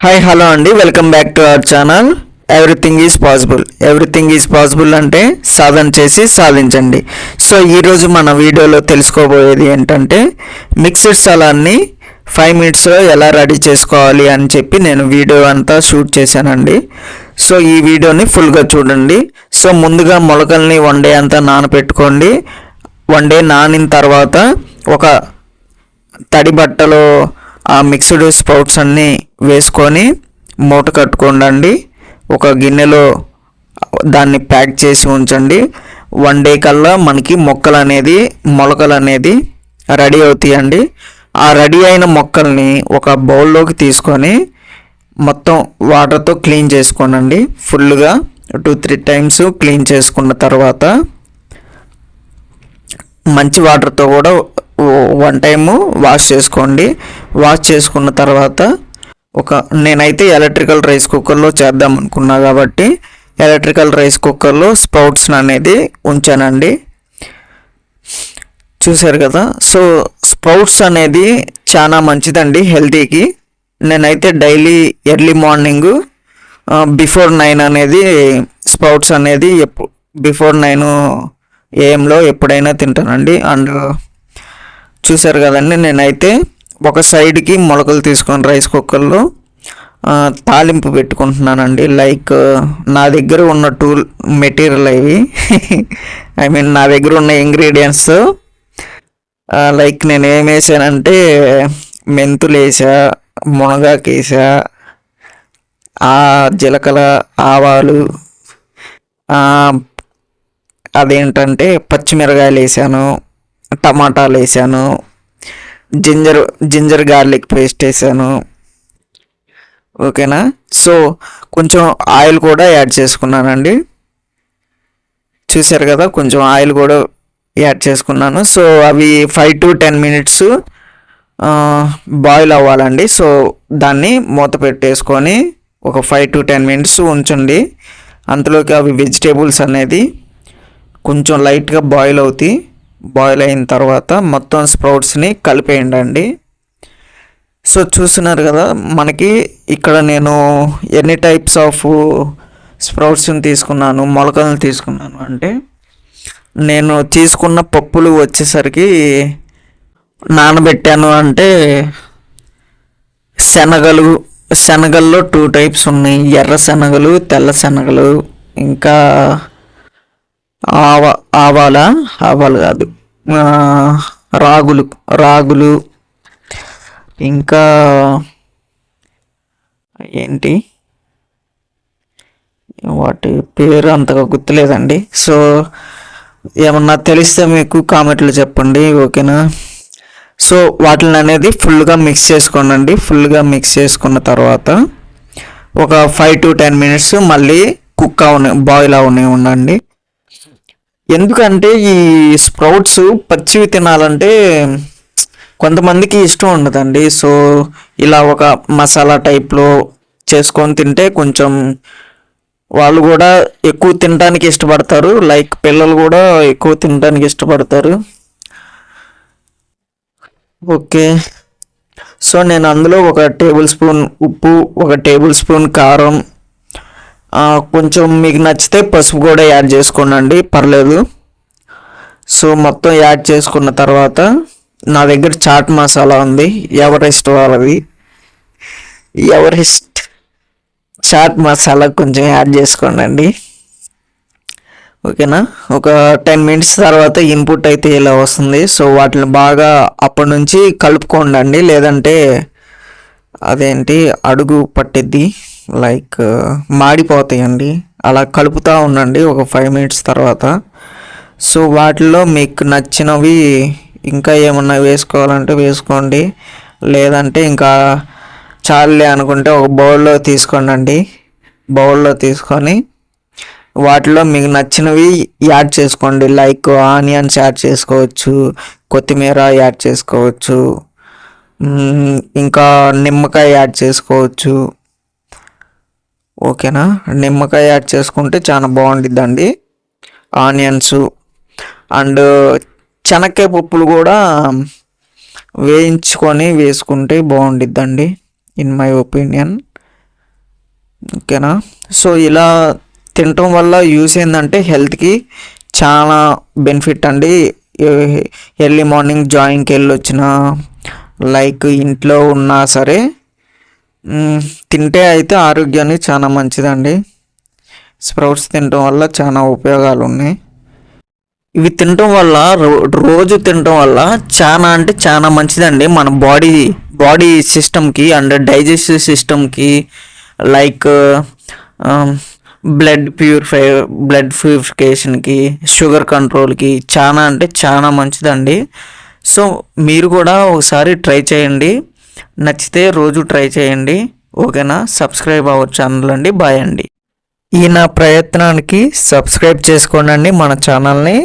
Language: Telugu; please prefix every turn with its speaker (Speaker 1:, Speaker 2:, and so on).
Speaker 1: హాయ్ హలో అండి, welcome back to our channel. Everything is possible. Everything is possible అంటే సాధన చేసి సాధించండి. సో ఈరోజు మన వీడియోలో తెలుసుకోబోయేది ఏంటంటే మిక్స్డ్ సలాడ్ని 5 మినిట్స్లో ఎలా రెడీ చేసుకోవాలి అని చెప్పి నేను వీడియో అంతా షూట్ చేశానండి. సో ఈ వీడియోని ఫుల్గా చూడండి. సో ముందుగా మొలకల్ని 1 డే అంతా నానపెట్టుకోండి. 1 డే నానిన తర్వాత ఒక తడి బట్టలో ఆ మిక్స్డ్ స్ప్రౌట్స్ అన్నీ వేసుకొని మూట కట్టుకోండి. ఒక గిన్నెలో దాన్ని ప్యాక్ చేసి ఉంచండి. 1 డే కల్లా మనకి మొలకలు అనేది రెడీ అవుతాయండి. ఆ రెడీ అయిన మొక్కల్ని ఒక బౌల్లోకి తీసుకొని మొత్తం వాటర్తో క్లీన్ చేసుకోనండి. ఫుల్గా 2-3 టైమ్స్ క్లీన్ చేసుకున్న తర్వాత మంచి వాటర్తో కూడా 1 టైము వాష్ చేసుకోండి. వాష్ చేసుకున్న తర్వాత నేనైతే ఎలక్ట్రికల్ రైస్ కుక్కర్లో చేద్దాం అనుకున్నా కాబట్టి ఎలక్ట్రికల్ రైస్ కుక్కర్లో స్ప్రౌట్స్ అనేది ఉంచానండి. చూసారు కదా. సో స్ప్రౌట్స్ అనేది చాలా మంచిదండి హెల్తీకి. నేనైతే డైలీ ఎర్లీ మార్నింగ్ బిఫోర్ 9 అనేది స్ప్రౌట్స్ అనేది బిఫోర్ 9 AM ఎప్పుడైనా తింటానండి. అండ్ చూసారు కదండి, నేనైతే ఒక సైడ్కి మొలకలు తీసుకొని రైస్ కుక్కర్లో తాలింపు పెట్టుకుంటున్నానండి. లైక్ నా దగ్గర ఉన్న మెటీరియల్ ఇవి నా దగ్గర ఉన్న ఇంగ్రీడియంట్స్ లైక్ నేను ఏం వేసానంటే మెంతులు వేసా, మునగాకు వేసా, జీలకర్ర, ఆవాలు, అదేంటంటే పచ్చిమిరకాయలు వేసాను, టమాటాలు వేసాను, జింజర్ గార్లిక్ పేస్ట్ వేసాను. ఓకేనా. సో కొంచెం ఆయిల్ కూడా యాడ్ చేసుకున్నానండి. చూసారు కదా, కొంచెం ఆయిల్ కూడా యాడ్ చేసుకున్నాను. సో అవి 5 to 10 మినిట్స్ బాయిల్ అవ్వాలండి. సో దాన్ని మూత పెట్టేసుకొని ఒక 5 to 10 మినిట్స్ ఉంచండి. అంతలోకి అవి వెజిటేబుల్స్ అనేది కొంచెం లైట్గా బాయిల్ అవుతాయి. బాయిల్ అయిన తర్వాత మొత్తం స్ప్రౌట్స్ని కలిపేయండి. సో చూస్తున్నారు కదా, మనకి ఇక్కడ నేను ఎన్ని టైప్స్ ఆఫ్ స్ప్రౌట్స్ని తీసుకున్నాను, మొలకలను తీసుకున్నాను అంటే నేను తీసుకున్న పప్పులు వచ్చేసరికి నానబెట్టాను అంటే శనగల్లో 2 టైప్స్ ఉన్నాయి. ఎర్ర శనగలు, తెల్ల శనగలు, ఇంకా ఆవాలు కాదు, రాగులు, ఇంకా ఏంటి వాటి పేరు అంతగా గుర్తులేదండి. సో ఏమన్నా తెలిస్తే మీకు కామెంట్లో చెప్పండి. ఓకేనా. సో వాటిని అనేది ఫుల్గా మిక్స్ చేసుకోండి. ఫుల్గా మిక్స్ చేసుకున్న తర్వాత ఒక 5 to 10 మినిట్స్ మళ్ళీ బాయిల్ ఉండండి. ఎందుకంటే ఈ స్ప్రౌట్స్ పచ్చివి తినాలంటే కొంతమందికి ఇష్టం ఉండదండి. సో ఇలా ఒక మసాలా టైప్లో చేసుకొని తింటే కొంచెం వాళ్ళు కూడా ఎక్కువ తినడానికి ఇష్టపడతారు. లైక్ పిల్లలు కూడా ఎక్కువ తినడానికి ఇష్టపడతారు. ఓకే. సో నేను అందులో 1 టేబుల్ స్పూన్ ఉప్పు, 1 టేబుల్ స్పూన్ కారం, కొంచెం మీకు నచ్చితే పసుపు కూడా యాడ్ చేసుకోండి, పర్లేదు. సో మొత్తం యాడ్ చేసుకున్న తర్వాత నా దగ్గర చాట్ మసాలా ఉంది, ఎవరెస్ట్ వాళ్ళది. ఎవరెస్ట్ చాట్ మసాలా కొంచెం యాడ్ చేసుకోండి. ఓకేనా. ఒక 10 మినిట్స్ తర్వాత ఇన్పుట్ అయితే ఇలా వస్తుంది. సో వాటిని బాగా అప్పటి నుంచి కలుపుకోండి, లేదంటే అదేంటి అడుగు పట్టిద్ది, లైక్ మాడిపోతాయండి. అలా కలుపుతూ ఉండండి ఒక 5 మినిట్స్ తర్వాత. సో వాటిలో మీకు నచ్చినవి ఇంకా ఏమన్నా వేసుకోవాలంటే వేసుకోండి, లేదంటే ఇంకా చాలే అనుకుంటే ఒక బౌల్లో తీసుకోండి. బౌల్లో తీసుకొని వాటిలో మీకు నచ్చినవి యాడ్ చేసుకోండి. లైక్ ఆనియన్స్ యాడ్ చేసుకోవచ్చు, కొత్తిమీర యాడ్ చేసుకోవచ్చు, ఇంకా నిమ్మకాయ యాడ్ చేసుకోవచ్చు. ఓకేనా. నిమ్మకాయ యాడ్ చేసుకుంటే చాలా బాగుండిద్దండి. ఆనియన్స్ అండ్ శనక్కాయ పప్పులు కూడా వేయించుకొని వేసుకుంటే బాగుండిద్దండి, ఇన్ మై ఒపీనియన్. ఓకేనా. సో ఇలా తినటం వల్ల యూస్ ఏంటంటే హెల్త్కి చాలా బెనిఫిట్ అండి. ఎర్లీ మార్నింగ్ జాగింగ్కి వెళ్ళి వచ్చిన లైక్ ఇంట్లో ఉన్నా సరే తింటే అయితే ఆరోగ్యానికి చాలా మంచిదండి. స్ప్రౌట్స్ తినటం వల్ల చాలా ఉపయోగాలు ఉన్నాయి. ఇవి తినటం వల్ల రోజు తినటం వల్ల చాలా అంటే చాలా మంచిదండి మన బాడీ సిస్టమ్కి అండ్ డైజెస్టివ్ సిస్టమ్కి, లైక్ బ్లడ్ ప్యూరిఫికేషన్కి, షుగర్ కంట్రోల్కి చాలా అంటే చాలా మంచిదండి. సో మీరు కూడా ఒకసారి ట్రై చేయండి, నచ్చితే రోజు ట్రై చేయండి. ఓకేనా. సబ్స్క్రైబ్ అవ్వచ్చు ఛానల్ అండి. బాయ్ అండి. ఈ నా ప్రయత్నానికి సబ్స్క్రైబ్ చేసుకోండి మన ఛానల్ని.